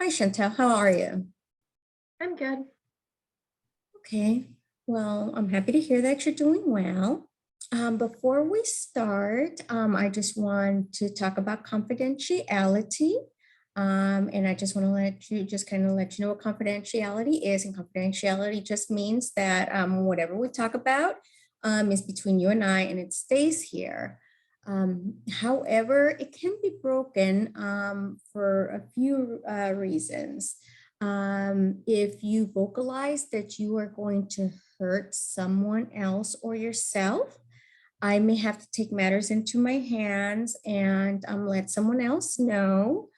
Hi, Chantel. How are you? I'm good. Okay. Well, I'm happy to hear that you're doing well. Before we start, I just want to talk about confidentiality. And I just want to let you know what confidentiality is. And confidentiality just means that whatever we talk about is between you and I, and it stays here. However, it can be broken for a few reasons. If you vocalize that you are going to hurt someone else or yourself, I may have to take matters into my hands and let someone else know.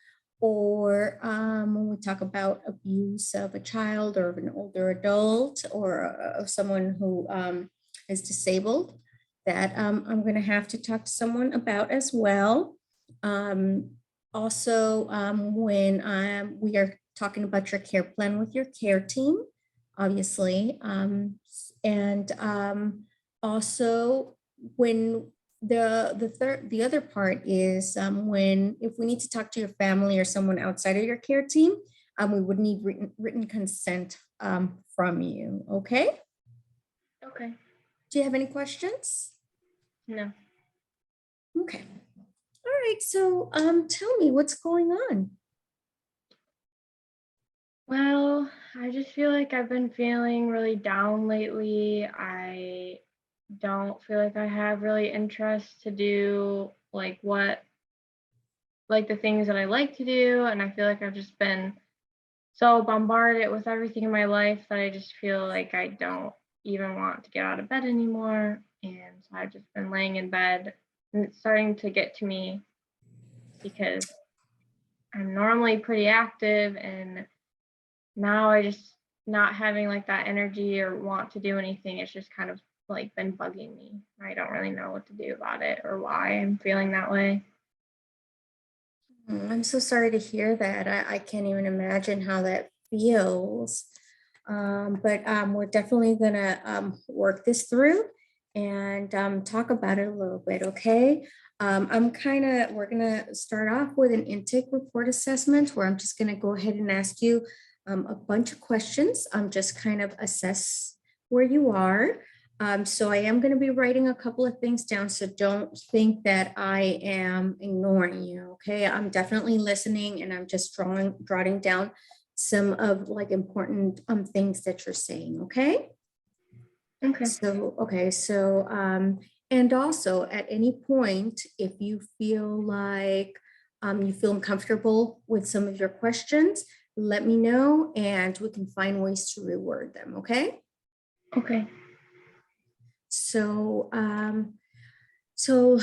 Or when we talk about abuse of a child or of an older adult or of someone who is disabled, that I'm going to have to talk to someone about as well. Um, Also, when we are talking about your care plan with your care team, obviously, and also when the other part is when if we need to talk to your family or someone outside of your care team, we would need written consent from you. Okay. Okay. Do you have any questions? No. Okay. All right. So tell me what's going on. Well, I just feel like I've been feeling really down lately. I don't feel like I have really interest to do like the things that I like to do. And I feel like I've just been so bombarded with everything in my life that I just feel like I don't even want to get out of bed anymore. And so I've just been laying in bed and it's starting to get to me because I'm normally pretty active and now I just not having like that energy or want to do anything. It's just kind of like been bugging me. I don't really know what to do about it or why I'm feeling that way. I'm so sorry to hear that. I can't even imagine how that feels. But we're definitely gonna work this through and talk about it a little bit, okay? We're gonna start off with an intake report assessment where I'm just gonna go ahead and ask you a bunch of questions. Just kind of assess where you are. So I am going to be writing a couple of things down. So don't think that I am ignoring you. Okay. I'm definitely listening and I'm just jotting down some of like important things that you're saying. Okay. Okay. And also at any point, if you feel like you feel uncomfortable with some of your questions, let me know and we can find ways to reword them. Okay. Okay. So, so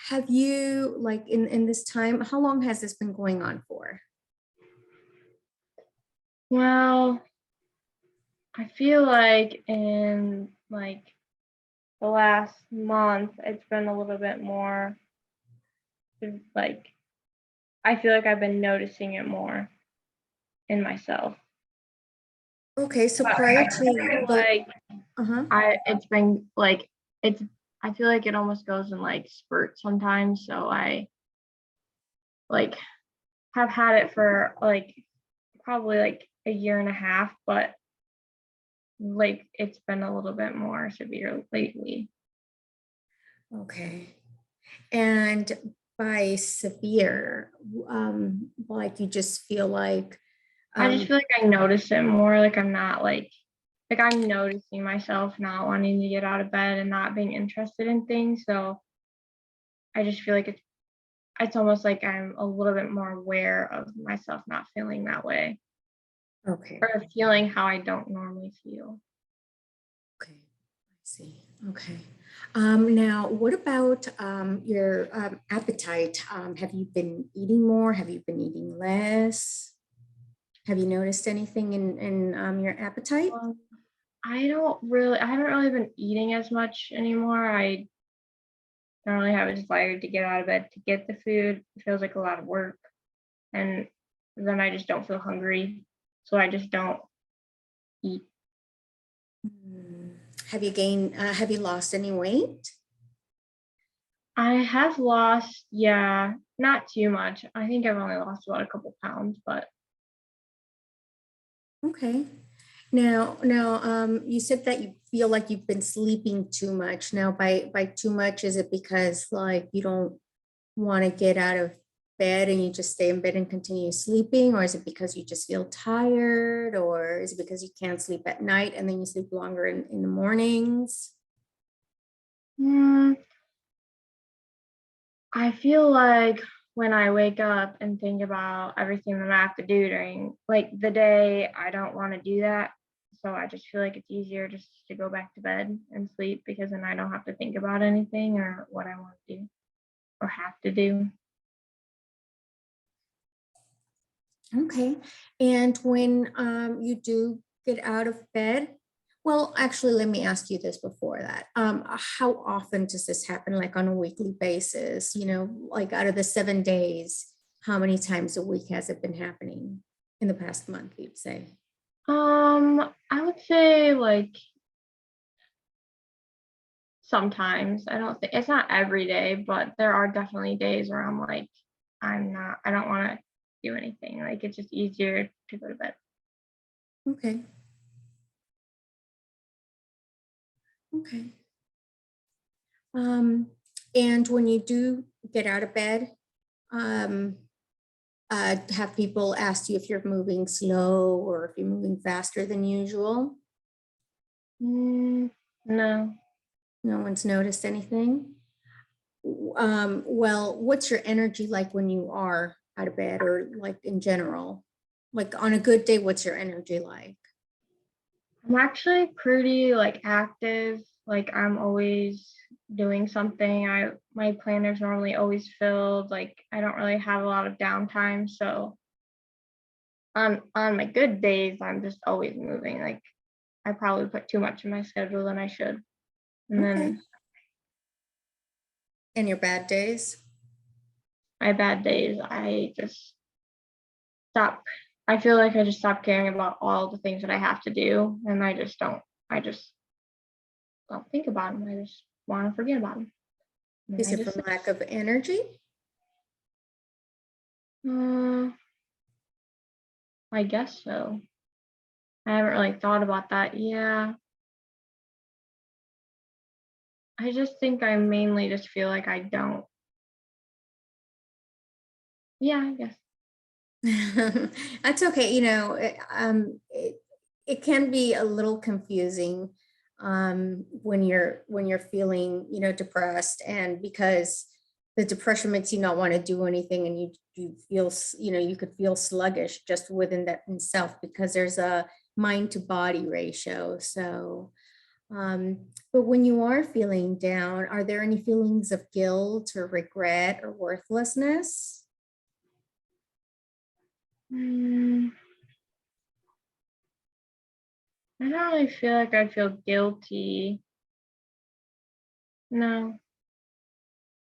have you like in this time, how long has this been going on for? Well, I feel like in like the last month, it's been a little bit more like I feel like I've been noticing it more in myself. Okay, so But prior I to feel the, like uh-huh. it's been like it's I feel like it almost goes in like spurts sometimes. So I like have had it for like probably like a year and a half, but like it's been a little bit more severe lately. Okay. And by severe, like you just feel like, I just um, feel like I notice it more. Like I'm not like I'm noticing myself not wanting to get out of bed and not being interested in things. So I just feel like it's almost like I'm a little bit more aware of myself not feeling that way okay, or feeling how I don't normally feel. okay, I see. Okay. Now, what about your appetite? Have you been eating more? Have you been eating less? Have you noticed anything in your appetite? Um, I haven't really been eating as much anymore. I don't really have a desire to get out of bed to get the food. It feels like a lot of work. And then I just don't feel hungry. So I just don't eat. Hmm. Have you lost any weight? I have lost, yeah, not too much. I think I've only lost about a couple pounds, but Okay. Now, you said that you feel like you've been sleeping too much. Now, by too much, is it because like you don't want to get out of bed and you just stay in bed and continue sleeping, or is it because you just feel tired, or is it because you can't sleep at night and then you sleep longer in the mornings? mm, I feel like when I wake up and think about everything that I have to do during like the day, I don't want to do that. So I just feel like it's easier just to go back to bed and sleep because then I don't have to think about anything or what I want to do or have to do. Okay. And when you do get out of bed, well, actually, let me ask you this before that. How often does this happen, like on a weekly basis? Like out of the 7 days, how many times a week has it been happening in the past month, you'd say? I would say like sometimes. I don't think it's not every day, but there are definitely days where I'm like, I don't want to do anything. Like it's just easier to go to bed. Okay. Okay. Um, and when you do get out of bed, um, have people asked you if you're moving slow or if you're moving faster than usual? Mm, no. No one's noticed anything? Well, what's your energy like when you are out of bed, or like in general? Like on a good day, what's your energy like? I'm actually pretty like active. Like I'm always doing something. I my planner's normally always filled. Like I don't really have a lot of downtime. So on my good days, I'm just always moving. Like I probably put too much in my schedule than I should. And Okay. then And your bad days? my bad days, I just stop. I feel like I just stop caring about all the things that I have to do, and I just don't think about them. I just want to forget about them. And Is then I it just from sleep. lack of energy? Uh, I guess so. I haven't really thought about that. Yeah, I just think I mainly just feel like I don't. Yeah, I guess. That's okay. It can be a little confusing when you're feeling, depressed, and because the depression makes you not want to do anything, and you feel, you could feel sluggish just within that in self, because there's a mind to body ratio. So, but when you are feeling down, are there any feelings of guilt or regret or worthlessness? Mm, I don't really feel like I feel guilty. No.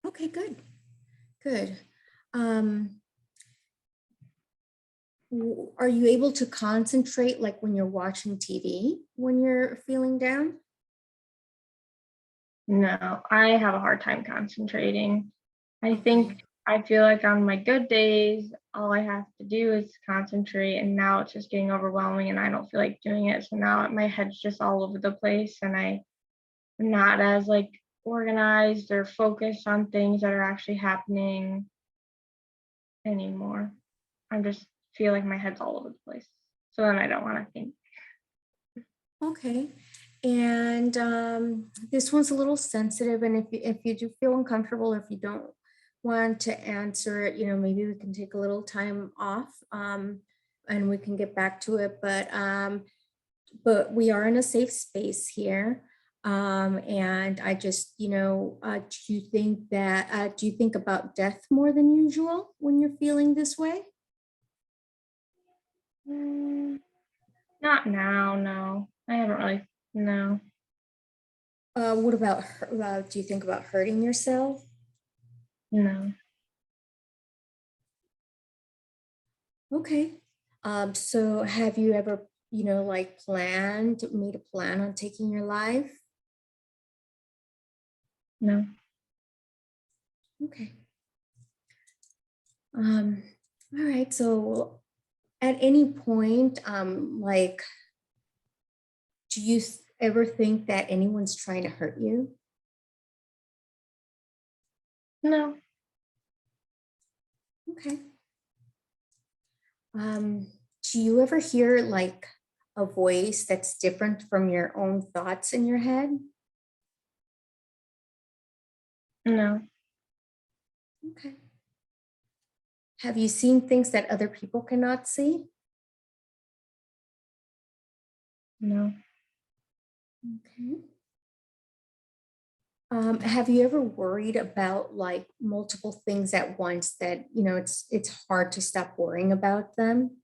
Okay, good. Good. Um, are you able to concentrate like when you're watching TV when you're feeling down? No, I have a hard time concentrating. I Okay. think I feel like on my good days, all I have to do is concentrate, and now it's just getting overwhelming, and I don't feel like doing it. So now my head's just all over the place, and I'm not as like organized or focused on things that are actually happening anymore. I just feel like my head's all over the place. So then I don't want to think. Okay. And this one's a little sensitive, and if you do feel uncomfortable, or if you don't want to answer it, maybe we can take a little time off, and we can get back to it. But we are in a safe space here. And I just, do you think about death more than usual when you're feeling this way? Mm, not now, no. I haven't really, no, What about, do you think about hurting yourself? no. Okay. So have you ever, like made a plan on taking your life? No. Okay. Um, all right. So at any point, like, do you ever think that anyone's trying to hurt you? No, Okay. Um, do you ever hear like a voice that's different from your own thoughts in your head? no, Okay. Have you seen things that other people cannot see? no. Okay. Have you ever worried about like multiple things at once that, it's hard to stop worrying about them?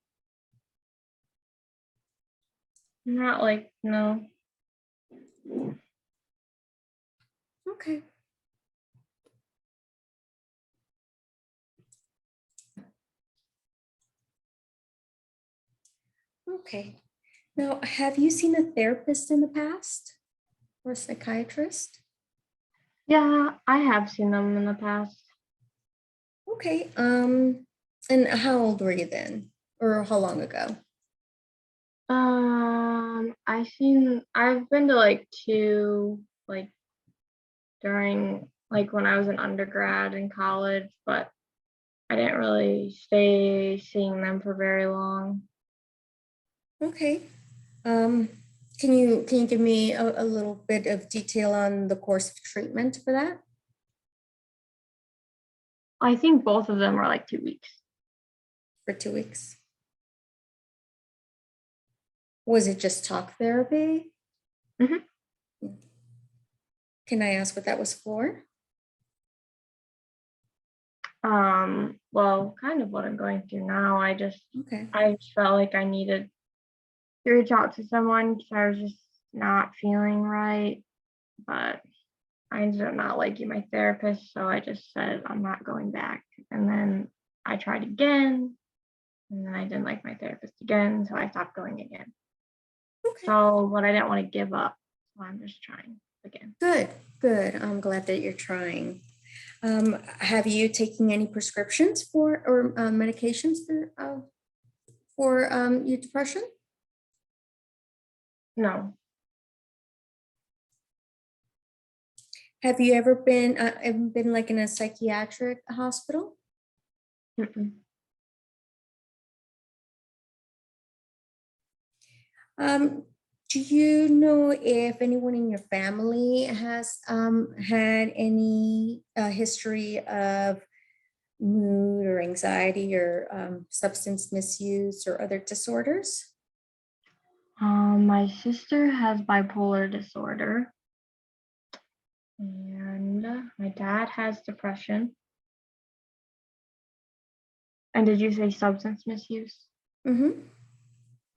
Not like, no. Okay. Okay. Now, have you seen a therapist in the past or a psychiatrist? Yeah, I have seen them in the past. Okay. And how old were you then? Or how long ago? I've been to like two, like during like when I was an undergrad in college, but I didn't really stay seeing them for very long. Okay. Um, can you give me a little bit of detail on the course of treatment for that? I think both of them were like 2 weeks. For 2 weeks? Was it just talk therapy? hmm Can I ask what that was for? well, kind of what I'm going through now. Okay. I just felt like I needed to reach out to someone because I was just not feeling right. But I ended up not liking my therapist, so I just said I'm not going back. And then I tried again, and then I didn't like my therapist again, so I stopped going again. Okay. So, but I didn't want to give up, so I'm just trying again. Good. Good. I'm glad that you're trying. Have you taken any prescriptions for or medications for your depression? No, Have you ever been like in a psychiatric hospital? mm-mm. Um, do you know if anyone in your family has had any history of mood or anxiety or substance misuse or other disorders? My sister has bipolar disorder, and my dad has depression. And did you say substance misuse? Mm-hmm.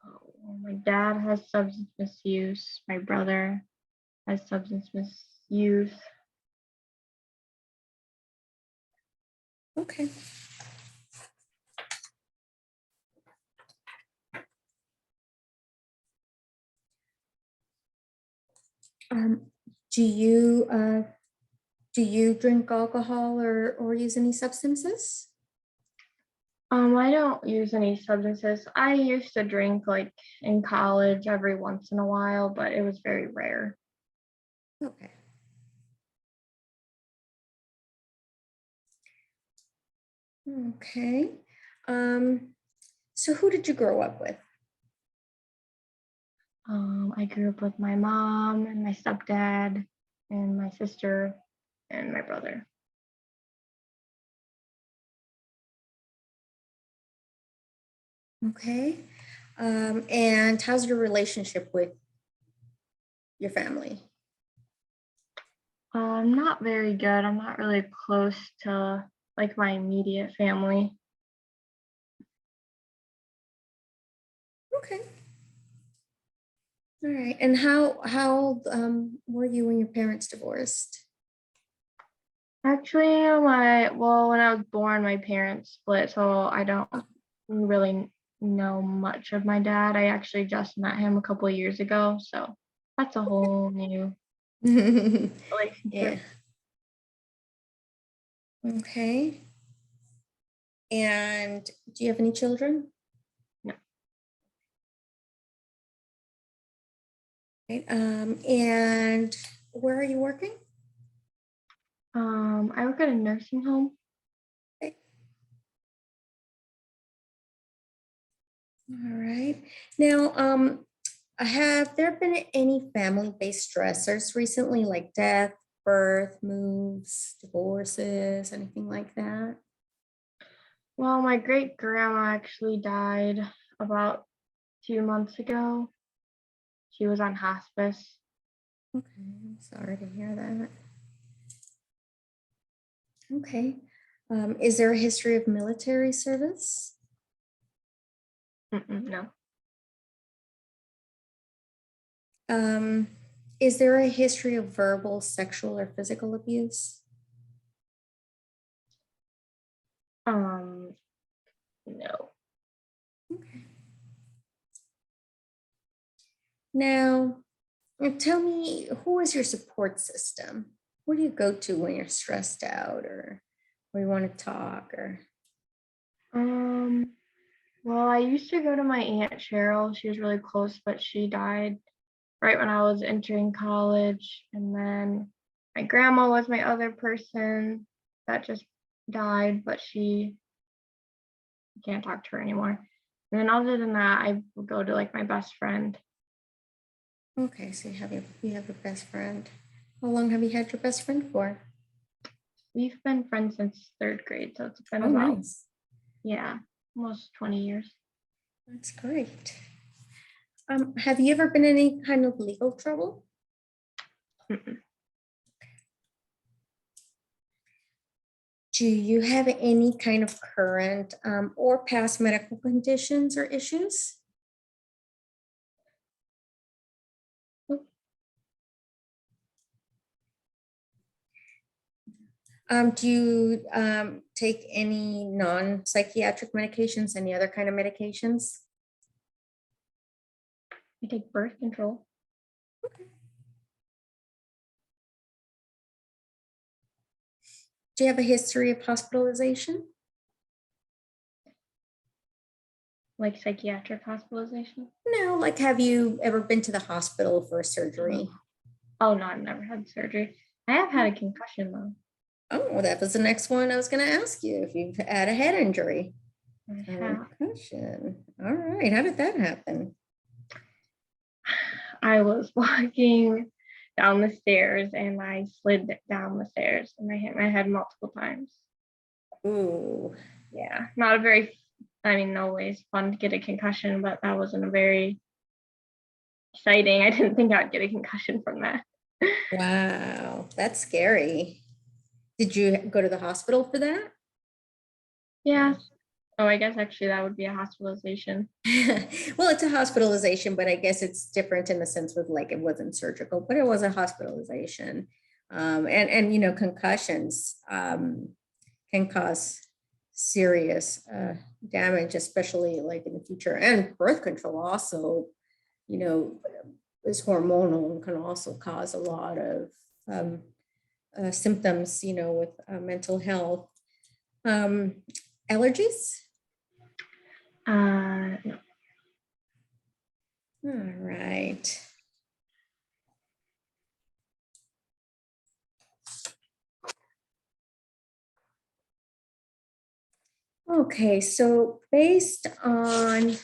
Oh, my dad has substance misuse. My brother has substance misuse. Okay. Um, do you drink alcohol or use any substances? I don't use any substances. I used to drink like in college every once in a while, but it was very rare. Okay. Okay. Um, so who did you grow up with? I grew up with my mom and my stepdad and my sister and my brother. Okay. And how's your relationship with your family? Not very good. I'm not really close to like my immediate family. Okay. All right. And how old were you when your parents divorced? Actually, when I was born, my parents split, so I don't really know much of my dad. I actually just met him a couple of years ago, so that's a whole new Yeah. relationship. Okay. And do you have any children? No. Right, and where are you working? I work at a nursing home. Okay. All right. Now, have there been any family-based stressors recently, like death, birth, moves, divorces, anything like that? Well, my great grandma actually died about 2 months ago. She was on hospice. Okay, I'm sorry to hear that. Okay. Is there a history of military service? No. Um, is there a history of verbal, sexual, or physical abuse? No. Okay. Now, tell me, who is your support system? Where do you go to when you're stressed out or when you want to talk or? Um, well, I used to go to my Aunt Cheryl. She was really close, but she died right when I was entering college. And then my grandma was my other person that just died, but she can't talk to her anymore. And then other than that, I would go to like my best friend. Okay, so you have a best friend. How long have you had your best friend for? We've been friends since third grade, so it's been Oh, about, nice. yeah, almost 20 years. That's great. Have you ever been in any kind of legal trouble? Mm-mm. Do you have any kind of current or past medical conditions or issues? Do you take any non-psychiatric medications, any other kind of medications? I take birth control. Do you have a history of hospitalization? Like psychiatric hospitalization. No, like have you ever been to the hospital for a surgery? Oh no, I've never had surgery. I have had a concussion though. Oh, well, that was the next one I was going to ask you if you've had a head injury. I have. Concussion. All right. How did that happen? I was walking down the stairs and I slid down the stairs and I hit my head multiple times. Ooh. Yeah, not a very, I mean, no ways fun to get a concussion, but that wasn't a very exciting. I didn't think I'd get a concussion from that. Wow. That's scary. Did you go to the hospital for that? Yeah. Oh, I guess actually that would be a hospitalization. Well, it's a hospitalization, but I guess it's different in the sense with like it wasn't surgical, but it was a hospitalization. And you know, concussions can cause serious damage, especially like in the future. And birth control also, you know, is hormonal and can also cause a lot of symptoms, you know, with mental health. Um, Allergies? No. All right. Okay, so based on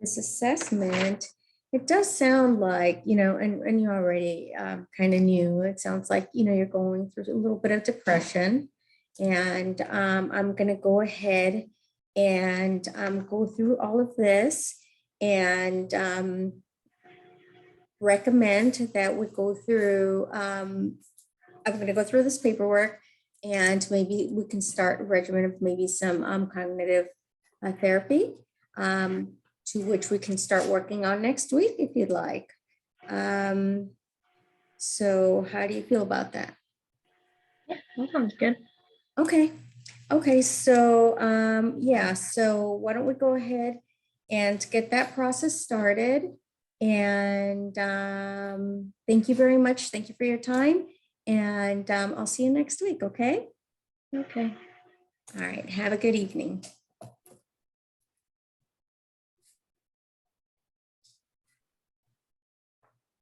this assessment, it does sound like, you know, and you already kind of knew, it sounds like, you know, you're going through a little bit of depression. And I'm going to go ahead and go through all of this and recommend that we go through, I'm going to go through this paperwork and maybe we can start a regimen of maybe some cognitive therapy, to which we can start working on next week if you'd like. So how do you feel about that? Yeah, that sounds good. Okay. Okay. So yeah. So why don't we go ahead and get that process started? And thank you very much. Thank you for your time. And I'll see you next week. Okay. Okay. All right, have a good evening.